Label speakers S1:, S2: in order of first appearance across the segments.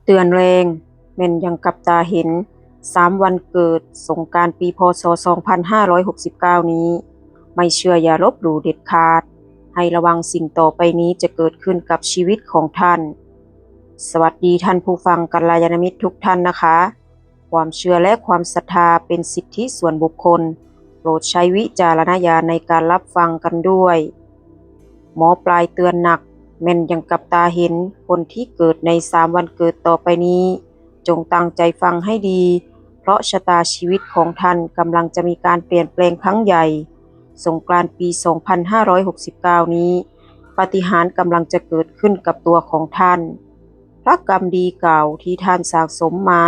S1: เตือนแรงแม่นยังกับตาเห็น3วันเกิดสงกรานต์ปีพศ2569นี้ไม่เชื่ออย่าลบหลู่เด็ดขาดให้ระวังสิ่งต่อไปนี้จะเกิดขึ้นกับชีวิตของท่านสวัสดีท่านผู้ฟังกัลยาณมิตรทุกท่านนะคะความเชื่อและความศรัทธาเป็นสิทธิส่วนบุคคลโปรดใช้วิจารณญาณในการรับฟังกันด้วยหมอปลายเตือนหนักแม่นยังกับตาเห็นคนที่เกิดใน3วันเกิดต่อไปนี้จงตั้งใจฟังให้ดีเพราะชะตาชีวิตของท่านกำลังจะมีการเปลี่ยนแปลงครั้งใหญ่สงกรานต์ปี2569นี้ปาฏิหาริย์กำลังจะเกิดขึ้นกับตัวของท่านพระกรรมดีเก่าที่ท่านสะสมมา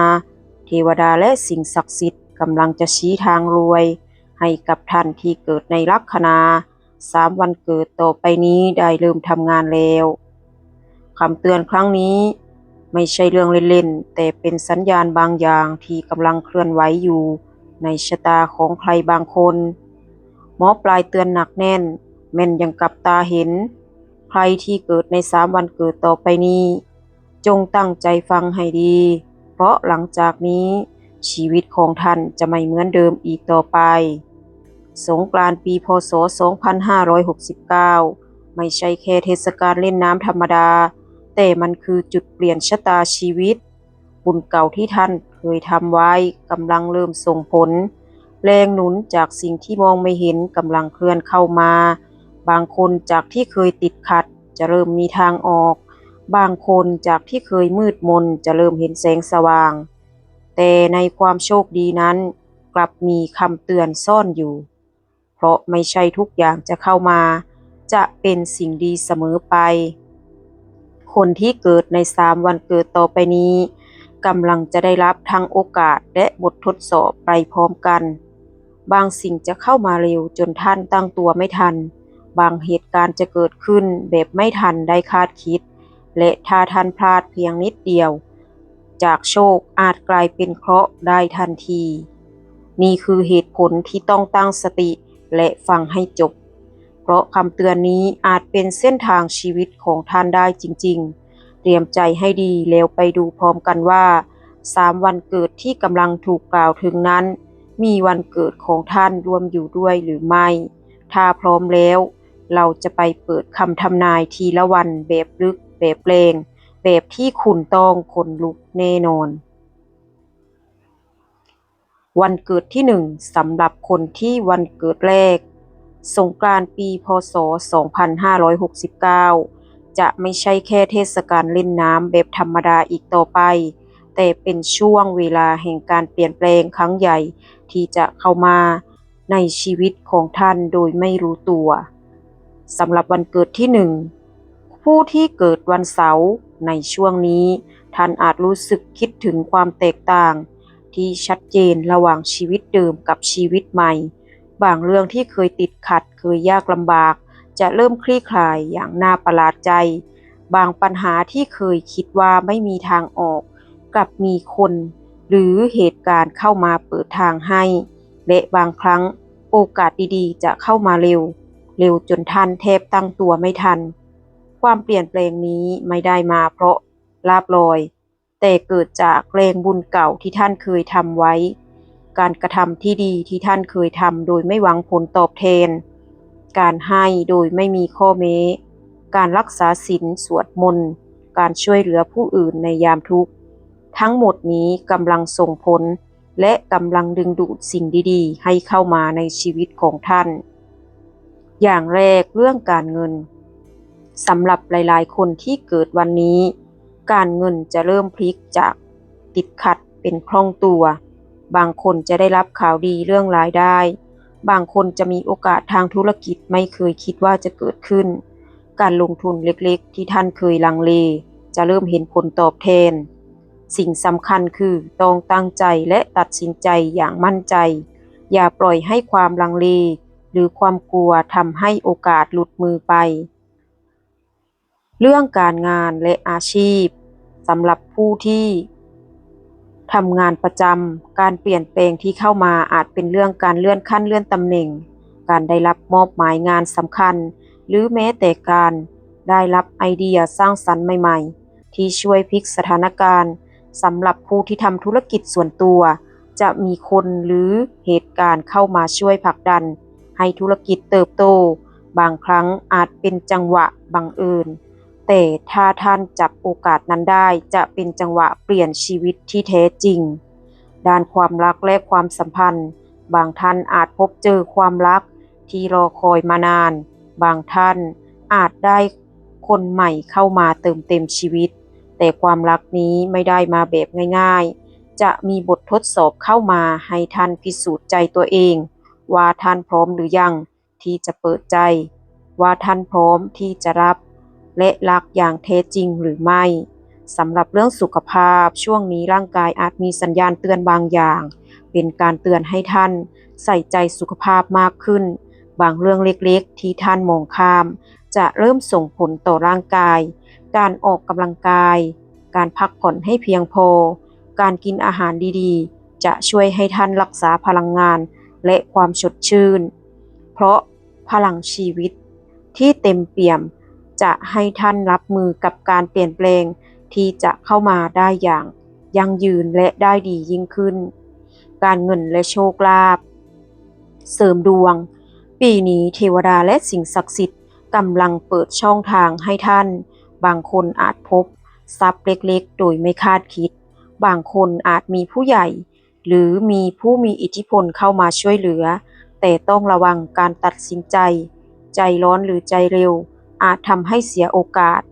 S1: เทวดาและสิ่งศักดิ์สิทธิ์กำลังจะชี้ทางรวยให้กับท่านที่เกิดในลัคนา3วันเกิดต่อไปนี้ได้เริ่มทำงานแล้วคำเตือนครั้งนี้ไม่ใช่เรื่องเล่นๆแต่เป็นสัญญาณบางอย่างที่กำลังเคลื่อนไหวอยู่ในชะตาของใครบางคนหมอปลายเตือนหนักแน่นแม่นยังกับตาเห็นใครที่เกิดใน3วันเกิดต่อไปนี้จงตั้งใจฟังให้ดีเพราะหลังจากนี้ชีวิตของท่านจะไม่เหมือนเดิมอีกต่อไปสงกรานต์ปีพศ2569ไม่ใช่แค่เทศกาลเล่นน้ำธรรมดาแต่มันคือจุดเปลี่ยนชะตาชีวิตบุญเก่าที่ท่านเคยทำไว้กำลังเริ่มส่งผลแรงหนุนจากสิ่งที่มองไม่เห็นกำลังเคลื่อนเข้ามาบางคนจากที่เคยติดขัดจะเริ่มมีทางออกบางคนจากที่เคยมืดมนจะเริ่มเห็นแสงสว่างแต่ในความโชคดีนั้นกลับมีคำเตือนซ่อนอยู่เพราะไม่ใช่ทุกอย่างจะเข้ามาจะเป็นสิ่งดีเสมอไปคนที่เกิดใน3วันเกิดต่อไปนี้กำลังจะได้รับทั้งโอกาสและบททดสอบไปพร้อมกันบางสิ่งจะเข้ามาเร็วจนท่านตั้งตัวไม่ทันบางเหตุการณ์จะเกิดขึ้นแบบไม่ทันได้คาดคิดและถ้าท่านพลาดเพียงนิดเดียวจากโชคอาจกลายเป็นเคราะห์ได้ทันทีนี่คือเหตุผลที่ต้องตั้งสติและฟังให้จบเพราะคำเตือนนี้อาจเป็นเส้นทางชีวิตของท่านได้จริงๆเตรียมใจให้ดีแล้วไปดูพร้อมกันว่า3วันเกิดที่กำลังถูกกล่าวถึงนั้นมีวันเกิดของท่านรวมอยู่ด้วยหรือไม่ถ้าพร้อมแล้วเราจะไปเปิดคำทำนายทีละวันแบบลึกแบบแรงแบบที่คุณต้องขนลุกแน่นอนวันเกิดที่1สำหรับคนที่วันเกิดแรกสงกรานต์ปีพศ2569จะไม่ใช่แค่เทศกาลเล่นน้ำแบบธรรมดาอีกต่อไปแต่เป็นช่วงเวลาแห่งการเปลี่ยนแปลงครั้งใหญ่ที่จะเข้ามาในชีวิตของท่านโดยไม่รู้ตัวสำหรับวันเกิดที่1ผู้ที่เกิดวันเสาร์ในช่วงนี้ท่านอาจรู้สึกคิดถึงความแตกต่างที่ชัดเจนระหว่างชีวิตเดิมกับชีวิตใหม่บางเรื่องที่เคยติดขัดเคยยากลำบากจะเริ่มคลี่คลายอย่างน่าประหลาดใจบางปัญหาที่เคยคิดว่าไม่มีทางออกกลับมีคนหรือเหตุการณ์เข้ามาเปิดทางให้และบางครั้งโอกาสดีๆจะเข้ามาเร็วจนท่านแทบตั้งตัวไม่ทันความเปลี่ยนแปลงนี้ไม่ได้มาเพราะลาภลอยแต่เกิดจากแรงบุญเก่าที่ท่านเคยทำไว้การกระทำที่ดีที่ท่านเคยทำโดยไม่หวังผลตอบแทนการให้โดยไม่มีข้อแม้การรักษาศีลสวดมนต์การช่วยเหลือผู้อื่นในยามทุกข์ทั้งหมดนี้กำลังส่งผลและกำลังดึงดูดสิ่งดีๆให้เข้ามาในชีวิตของท่านอย่างแรกเรื่องการเงินสำหรับหลายๆคนที่เกิดวันนี้การเงินจะเริ่มพลิกจากติดขัดเป็นคล่องตัวบางคนจะได้รับข่าวดีเรื่องรายได้บางคนจะมีโอกาสทางธุรกิจไม่เคยคิดว่าจะเกิดขึ้นการลงทุนเล็กๆที่ท่านเคยลังเลจะเริ่มเห็นผลตอบแทนสิ่งสำคัญคือต้องตั้งใจและตัดสินใจอย่างมั่นใจอย่าปล่อยให้ความลังเลหรือความกลัวทำให้โอกาสหลุดมือไปเรื่องการงานและอาชีพสำหรับผู้ที่ทำงานประจำการเปลี่ยนแปลงที่เข้ามาอาจเป็นเรื่องการเลื่อนขั้นเลื่อนตำแหน่งการได้รับมอบหมายงานสำคัญหรือแม้แต่การได้รับไอเดียสร้างสรรค์ใหม่ๆที่ช่วยพลิกสถานการณ์ สำหรับผู้ที่ทำธุรกิจส่วนตัวจะมีคนหรือเหตุการณ์เข้ามาช่วยผลักดันให้ธุรกิจเติบโตบางครั้งอาจเป็นจังหวะบังเอิญแต่ถ้าท่านจับโอกาสนั้นได้จะเป็นจังหวะเปลี่ยนชีวิตที่แท้จริงด้านความรักและความสัมพันธ์บางท่านอาจพบเจอความรักที่รอคอยมานานบางท่านอาจได้คนใหม่เข้ามาเติมเต็มชีวิตแต่ความรักนี้ไม่ได้มาแบบง่ายๆจะมีบททดสอบเข้ามาให้ท่านพิสูจน์ใจตัวเองว่าท่านพร้อมหรือยังที่จะเปิดใจว่าท่านพร้อมที่จะรับและรักอย่างแท้จริงหรือไม่สำหรับเรื่องสุขภาพช่วงนี้ร่างกายอาจมีสัญญาณเตือนบางอย่างเป็นการเตือนให้ท่านใส่ใจสุขภาพมากขึ้นบางเรื่องเล็กๆที่ท่านมองข้ามจะเริ่มส่งผลต่อร่างกายการออกกำลังกายการพักผ่อนให้เพียงพอการกินอาหารดีๆจะช่วยให้ท่านรักษาพลังงานและความสดชื่นเพราะพลังชีวิตที่เต็มเปี่ยมจะให้ท่านรับมือกับการเปลี่ยนแปลงที่จะเข้ามาได้อย่างยั่งยืนและได้ดียิ่งขึ้นการเงินและโชคลาภเสริมดวงปีนี้เทวดาและสิ่งศักดิ์สิทธิ์กำลังเปิดช่องทางให้ท่านบางคนอาจพบทรัพย์เล็กๆโดยไม่คาดคิดบางคนอาจมีผู้ใหญ่หรือมีผู้มีอิทธิพลเข้ามาช่วยเหลือแต่ต้องระวังการตัดสินใจใจร้อนหรือใจเร็วอาจทำให้เสียโอกาส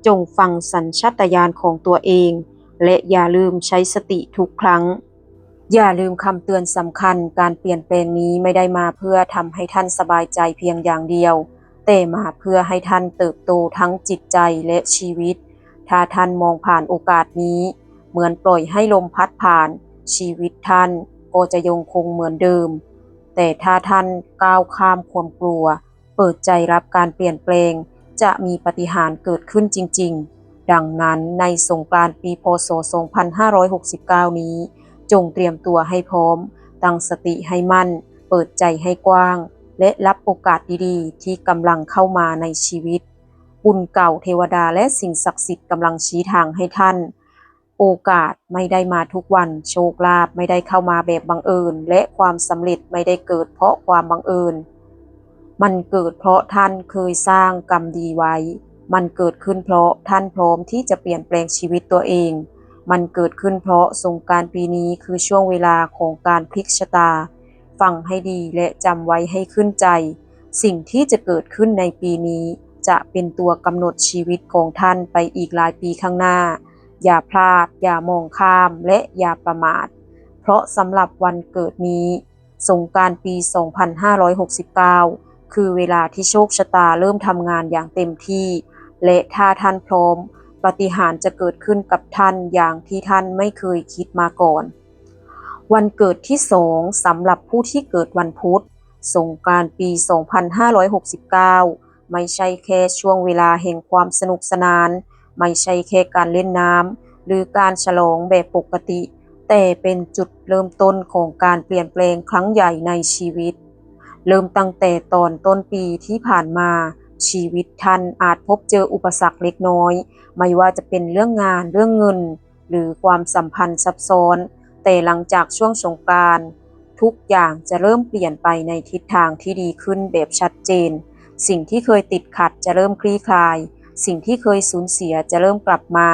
S1: จงฟังสัญชาตญาณของตัวเองและอย่าลืมใช้สติทุกครั้งอย่าลืมคำเตือนสำคัญการเปลี่ยนแปลงนี้ไม่ได้มาเพื่อทำให้ท่านสบายใจเพียงอย่างเดียวแต่มาเพื่อให้ท่านเติบโตทั้งจิตใจและชีวิตถ้าท่านมองผ่านโอกาสนี้เหมือนปล่อยให้ลมพัดผ่านชีวิตท่านก็จะยังคงเหมือนเดิมแต่ถ้าท่านก้าวข้ามความกลัวเปิดใจรับการเปลี่ยนแปลงจะมีปาฏิหาริย์เกิดขึ้นจริงๆดังนั้นในสงกรานต์ปีพ.ศ. 2569 นี้จงเตรียมตัวให้พร้อมตั้งสติให้มั่นเปิดใจให้กว้างและรับโอกาสดีๆที่กำลังเข้ามาในชีวิตบุญเก่าเทวดาและสิ่งศักดิ์สิทธิ์กำลังชี้ทางให้ท่านโอกาสไม่ได้มาทุกวันโชคลาภไม่ได้เข้ามาแบบบังเอิญและความสำเร็จไม่ได้เกิดเพราะความบังเอิญมันเกิดเพราะท่านเคยสร้างกรรมดีไว้มันเกิดขึ้นเพราะท่านพร้อมที่จะเปลี่ยนแปลงชีวิตตัวเองมันเกิดขึ้นเพราะสงกรานต์ปีนี้คือช่วงเวลาของการพลิกชะตาฟังให้ดีและจำไว้ให้ขึ้นใจสิ่งที่จะเกิดขึ้นในปีนี้จะเป็นตัวกำหนดชีวิตของท่านไปอีกหลายปีข้างหน้าอย่าพลาดอย่ามองข้ามและอย่าประมาทเพราะสำหรับวันเกิดนี้สงกรานต์ปี 2569 คือเวลาที่โชคชะตาเริ่มทำงานอย่างเต็มที่และถ้าท่านพร้อมปาฏิหาริย์จะเกิดขึ้นกับท่านอย่างที่ท่านไม่เคยคิดมาก่อนวันเกิดที่2สำหรับผู้ที่เกิดวันพุธสงกรานต์ปี 2569 ไม่ใช่แค่ช่วงเวลาแห่งความสนุกสนานไม่ใช่แค่การเล่นน้ำหรือการฉลองแบบปกติแต่เป็นจุดเริ่มต้นของการเปลี่ยนแปลงครั้งใหญ่ในชีวิตเริ่มตั้งแต่ตอนต้นปีที่ผ่านมาชีวิตท่านอาจพบเจออุปสรรคเล็กน้อยไม่ว่าจะเป็นเรื่องงานเรื่องเงินหรือความสัมพันธ์ซับซ้อนแต่หลังจากช่วงสงกรานต์ทุกอย่างจะเริ่มเปลี่ยนไปในทิศทางที่ดีขึ้นแบบชัดเจนสิ่งที่เคยติดขัดจะเริ่มคลี่คลายสิ่งที่เคยสูญเสียจะเริ่มกลับมา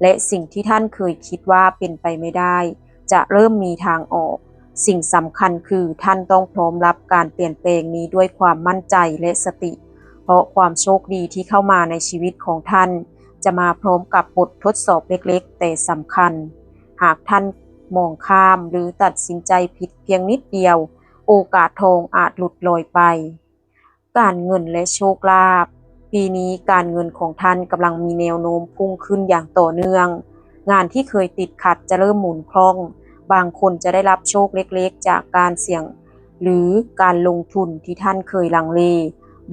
S1: และสิ่งที่ท่านเคยคิดว่าเป็นไปไม่ได้จะเริ่มมีทางออกสิ่งสำคัญคือท่านต้องพร้อมรับการเปลี่ยนแปลงนี้ด้วยความมั่นใจและสติเพราะความโชคดีที่เข้ามาในชีวิตของท่านจะมาพร้อมกับบททดสอบเล็กๆแต่สำคัญหากท่านมองข้ามหรือตัดสินใจผิดเพียงนิดเดียวโอกาสทองอาจหลุดลอยไปการเงินและโชคลาภปีนี้การเงินของท่านกำลังมีแนวโน้มพุ่งขึ้นอย่างต่อเนื่องงานที่เคยติดขัดจะเริ่มหมุนคล่องบางคนจะได้รับโชคเล็กๆจากการเสี่ยงหรือการลงทุนที่ท่านเคยลังเล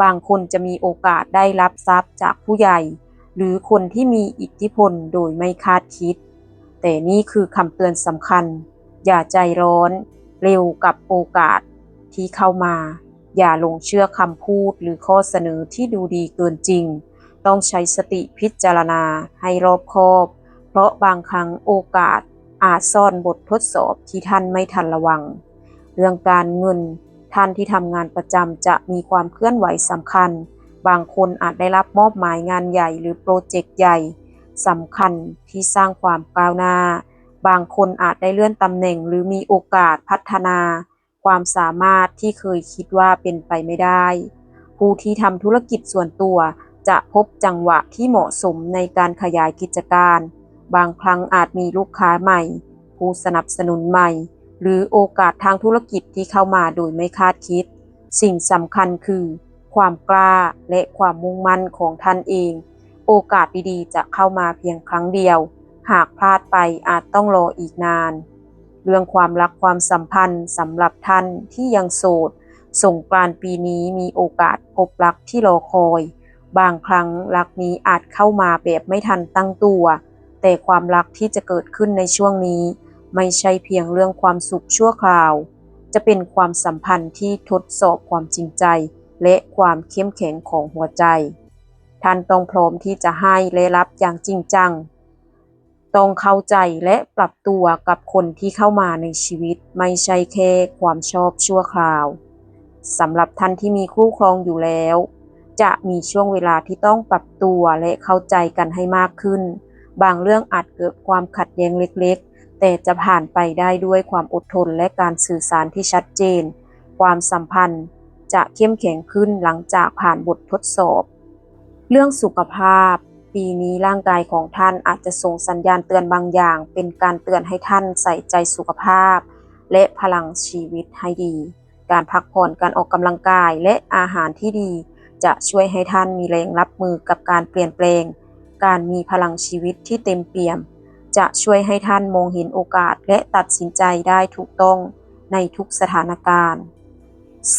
S1: บางคนจะมีโอกาสได้รับทรัพย์จากผู้ใหญ่หรือคนที่มีอิทธิพลโดยไม่คาดคิดแต่นี่คือคำเตือนสำคัญอย่าใจร้อนเร็วกับโอกาสที่เข้ามาอย่าหลงเชื่อคำพูดหรือข้อเสนอที่ดูดีเกินจริงต้องใช้สติพิจารณาให้รอบคอบ เพราะบางครั้งโอกาสอาจซ่อนบททดสอบที่ท่านไม่ทันระวังเรื่องการเงินท่านที่ทำงานประจำจะมีความเคลื่อนไหวสำคัญบางคนอาจได้รับมอบหมายงานใหญ่หรือโปรเจกต์ใหญ่สำคัญที่สร้างความก้าวหน้าบางคนอาจได้เลื่อนตำแหน่งหรือมีโอกาสพัฒนาความสามารถที่เคยคิดว่าเป็นไปไม่ได้ผู้ที่ทำธุรกิจส่วนตัวจะพบจังหวะที่เหมาะสมในการขยายกิจการบางครั้งอาจมีลูกค้าใหม่ผู้สนับสนุนใหม่หรือโอกาสทางธุรกิจที่เข้ามาโดยไม่คาดคิดสิ่งสำคัญคือความกล้าและความมุ่งมั่นของท่านเองโอกาสดีๆจะเข้ามาเพียงครั้งเดียวหากพลาดไปอาจต้องรออีกนานเรื่องความรักความสัมพันธ์สำหรับท่านที่ยังโสดสงกรานต์ปีนี้มีโอกาสพบรักที่รอคอยบางครั้งรักนี้อาจเข้ามาแบบไม่ทันตั้งตัวแต่ความรักที่จะเกิดขึ้นในช่วงนี้ไม่ใช่เพียงเรื่องความสุขชั่วคราวจะเป็นความสัมพันธ์ที่ทดสอบความจริงใจและความเข้มแข็งของหัวใจท่านต้องพร้อมที่จะให้และรับอย่างจริงจังต้องเข้าใจและปรับตัวกับคนที่เข้ามาในชีวิตไม่ใช่แค่ความชอบชั่วคราวสำหรับท่านที่มีคู่ครองอยู่แล้วจะมีช่วงเวลาที่ต้องปรับตัวและเข้าใจกันให้มากขึ้นบางเรื่องอาจเกิดความขัดแย้งเล็กๆแต่จะผ่านไปได้ด้วยความอดทนและการสื่อสารที่ชัดเจนความสัมพันธ์จะเข้มแข็งขึ้นหลังจากผ่านบททดสอบเรื่องสุขภาพปีนี้ร่างกายของท่านอาจจะส่งสัญญาณเตือนบางอย่างเป็นการเตือนให้ท่านใส่ใจสุขภาพและพลังชีวิตให้ดีการพักผ่อนการออกกำลังกายและอาหารที่ดีจะช่วยให้ท่านมีแรงรับมือกับการเปลี่ยนแปลงการมีพลังชีวิตที่เต็มเปี่ยมจะช่วยให้ท่านมองเห็นโอกาสและตัดสินใจได้ถูกต้องในทุกสถานการณ์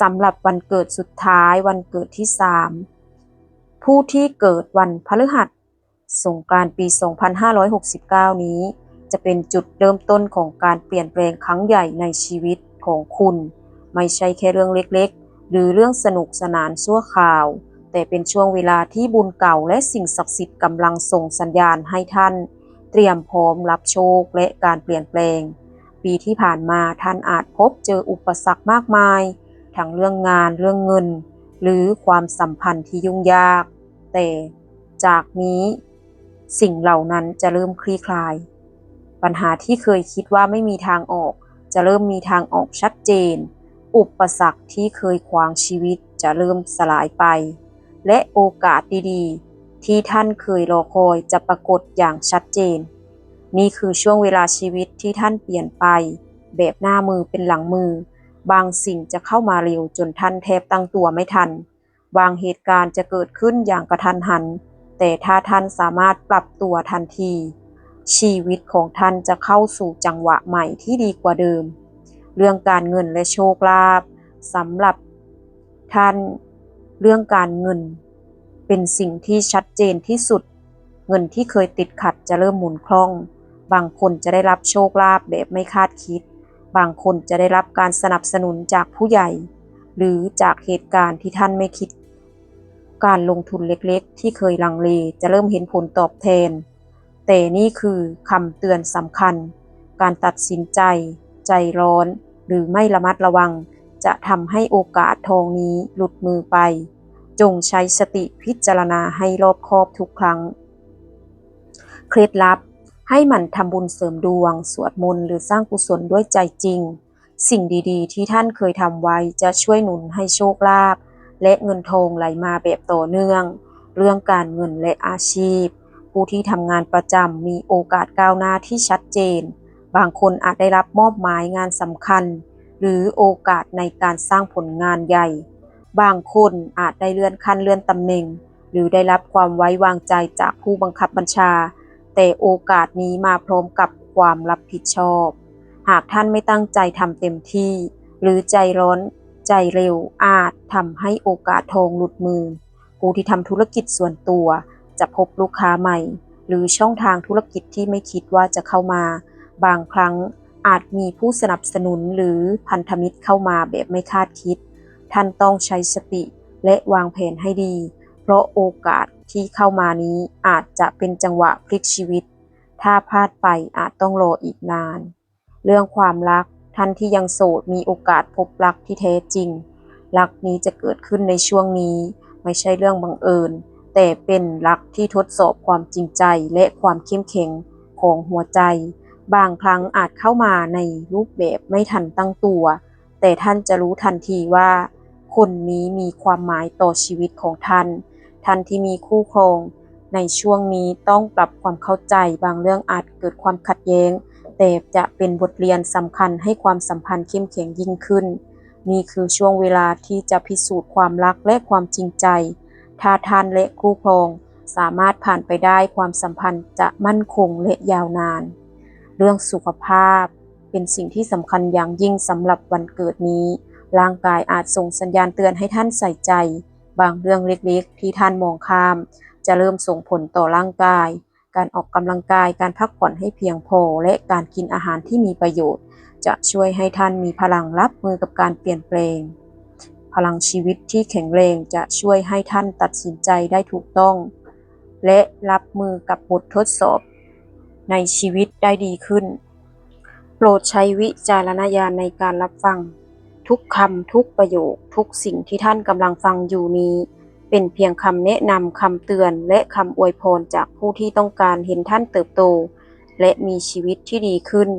S1: สำหรับวันเกิดสุดท้ายวันเกิดที่3ผู้ที่เกิดวันพฤหัสสงกรานต์ปี 2569 นี้จะเป็นจุดเริ่มต้นของการเปลี่ยนแปลงครั้งใหญ่ในชีวิตของคุณไม่ใช่แค่เรื่องเล็กๆหรือเรื่องสนุกสนานชั่วคราวแต่เป็นช่วงเวลาที่บุญเก่าและสิ่งศักดิ์สิทธิ์กำลังส่งสัญญาณให้ท่านเตรียมพร้อมรับโชคและการเปลี่ยนแปลงปีที่ผ่านมาท่านอาจพบเจออุปสรรคมากมายทั้งเรื่องงานเรื่องเงินหรือความสัมพันธ์ที่ยุ่งยากแต่จากนี้สิ่งเหล่านั้นจะเริ่มคลี่คลายปัญหาที่เคยคิดว่าไม่มีทางออกจะเริ่มมีทางออกชัดเจนอุปสรรคที่เคยขวางชีวิตจะเริ่มสลายไปและโอกาสดีๆที่ท่านเคยรอคอยจะปรากฏอย่างชัดเจนนี่คือช่วงเวลาชีวิตที่ท่านเปลี่ยนไปแบบหน้ามือเป็นหลังมือบางสิ่งจะเข้ามาเร็วจนท่านแทบตั้งตัวไม่ทันบางเหตุการณ์จะเกิดขึ้นอย่างกระทันหันแต่ถ้าท่านสามารถปรับตัวทันทีชีวิตของท่านจะเข้าสู่จังหวะใหม่ที่ดีกว่าเดิมเรื่องการเงินและโชคลาภสำหรับท่านเรื่องการเงินเป็นสิ่งที่ชัดเจนที่สุดเงินที่เคยติดขัดจะเริ่มหมุนคล่องบางคนจะได้รับโชคลาภแบบไม่คาดคิดบางคนจะได้รับการสนับสนุนจากผู้ใหญ่หรือจากเหตุการณ์ที่ท่านไม่คิดการลงทุนเล็กๆที่เคยลังเลจะเริ่มเห็นผลตอบแทนแต่นี่คือคำเตือนสำคัญการตัดสินใจใจร้อนหรือไม่ระมัดระวังจะทำให้โอกาสทองนี้หลุดมือไปจงใช้สติพิจารณาให้รอบคอบทุกครั้งเคล็ดลับให้หมั่นทำบุญเสริมดวงสวดมนต์หรือสร้างกุศลด้วยใจจริงสิ่งดีๆที่ท่านเคยทำไว้จะช่วยหนุนให้โชคลาภและเงินทองไหลมาแบบต่อเนื่องเรื่องการเงินและอาชีพผู้ที่ทำงานประจำมีโอกาสก้าวหน้าที่ชัดเจนบางคนอาจได้รับมอบหมายงานสำคัญหรือโอกาสในการสร้างผลงานใหญ่บางคนอาจได้เลื่อนขั้นเลื่อนตำแหน่งหรือได้รับความไว้วางใจจากผู้บังคับบัญชาแต่โอกาสนี้มาพร้อมกับความรับผิดชอบหากท่านไม่ตั้งใจทำเต็มที่หรือใจร้อนใจเร็วอาจทำให้โอกาสทองหลุดมือผู้ที่ทำธุรกิจส่วนตัวจะพบลูกค้าใหม่หรือช่องทางธุรกิจที่ไม่คิดว่าจะเข้ามาบางครั้งอาจมีผู้สนับสนุนหรือพันธมิตรเข้ามาแบบไม่คาดคิดท่านต้องใช้สติและวางแผนให้ดีเพราะโอกาสที่เข้ามานี้อาจจะเป็นจังหวะพลิกชีวิตท ถ้าพลาดไปอาจต้องรออีกนาน เรื่องความรักท่านที่ยังโสดมีโอกาสพบรักที่แท้จริงรักนี้จะเกิดขึ้นในช่วงนี้ไม่ใช่เรื่องบังเอิญแต่เป็นรักที่ทดสอบความจริงใจและความเข้มแข็งของหัวใจบางครั้งอาจเข้ามาในรูปแบบไม่ทันตั้งตัวแต่ท่านจะรู้ทันทีว่าคนนี้มีความหมายต่อชีวิตของท่านที่มีคู่ครองในช่วงนี้ต้องปรับความเข้าใจบางเรื่องอาจเกิดความขัดแย้งแต่จะเป็นบทเรียนสำคัญให้ความสัมพันธ์เข้มแข็งยิ่งขึ้นนี่คือช่วงเวลาที่จะพิสูจน์ความรักและความจริงใจถ้าท่านและคู่ครองสามารถผ่านไปได้ความสัมพันธ์จะมั่นคงและยาวนานเรื่องสุขภาพเป็นสิ่งที่สำคัญอย่างยิ่งสำหรับวันเกิดนี้ร่างกายอาจส่งสัญญาณเตือนให้ท่านใส่ใจบางเรื่องเล็กๆที่ท่านมองข้ามจะเริ่มส่งผลต่อร่างกายการออกกำลังกายการพักผ่อนให้เพียงพอและการกินอาหารที่มีประโยชน์จะช่วยให้ท่านมีพลังรับมือกับการเปลี่ยนแปลงพลังชีวิตที่แข็งแรงจะช่วยให้ท่านตัดสินใจได้ถูกต้องและรับมือกับบททดสอบในชีวิตได้ดีขึ้นโปรดใช้วิจารณญาณในการรับฟังทุกคำทุกประโยคทุกสิ่งที่ท่านกำลังฟังอยู่นี้เป็นเพียงคำแนะนำคำเตือนและคำอวยพรจากผู้ที่ต้องการเห็นท่านเติบโตและมีชีวิตที่ดีขึ้น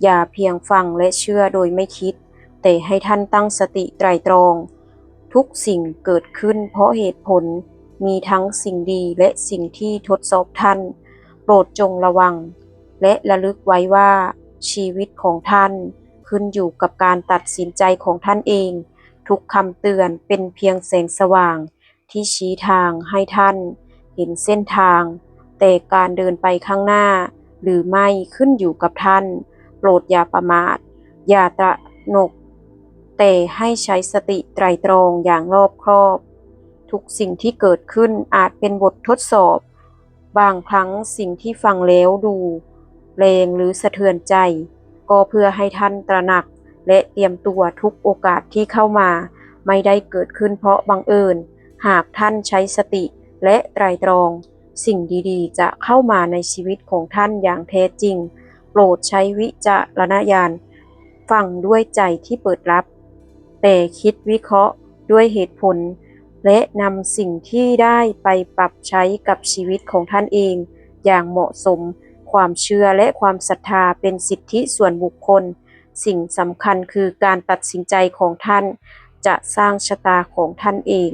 S1: อย่าเพียงฟังและเชื่อโดยไม่คิดแต่ให้ท่านตั้งสติไตร่ตรองทุกสิ่งเกิดขึ้นเพราะเหตุผลมีทั้งสิ่งดีและสิ่งที่ทดสอบท่านโปรดจงระวังและระลึกไว้ว่าชีวิตของท่านขึ้นอยู่กับการตัดสินใจของท่านเองทุกคำเตือนเป็นเพียงแสงสว่างที่ชี้ทางให้ท่านเห็นเส้นทางแต่การเดินไปข้างหน้าหรือไม่ขึ้นอยู่กับท่านโปรดอย่าประมาทอย่าตระหนกแต่ให้ใช้สติไตร่ตรองอย่างรอบคอบทุกสิ่งที่เกิดขึ้นอาจเป็นบททดสอบบางครั้งสิ่งที่ฟังแล้วดูแรงหรือสะเทือนใจก็เพื่อให้ท่านตระหนักและเตรียมตัวทุกโอกาสที่เข้ามาไม่ได้เกิดขึ้นเพราะบังเอิญหากท่านใช้สติและไตร่ตรองสิ่งดีๆจะเข้ามาในชีวิตของท่านอย่างแท้จริงโปรดใช้วิจารณญาณฟังด้วยใจที่เปิดรับแต่คิดวิเคราะห์ด้วยเหตุผลและนำสิ่งที่ได้ไปปรับใช้กับชีวิตของท่านเองอย่างเหมาะสมความเชื่อและความศรัทธาเป็นสิทธิส่วนบุคคลสิ่งสำคัญคือการตัดสินใจของท่านจะสร้างชะตาของท่านเอง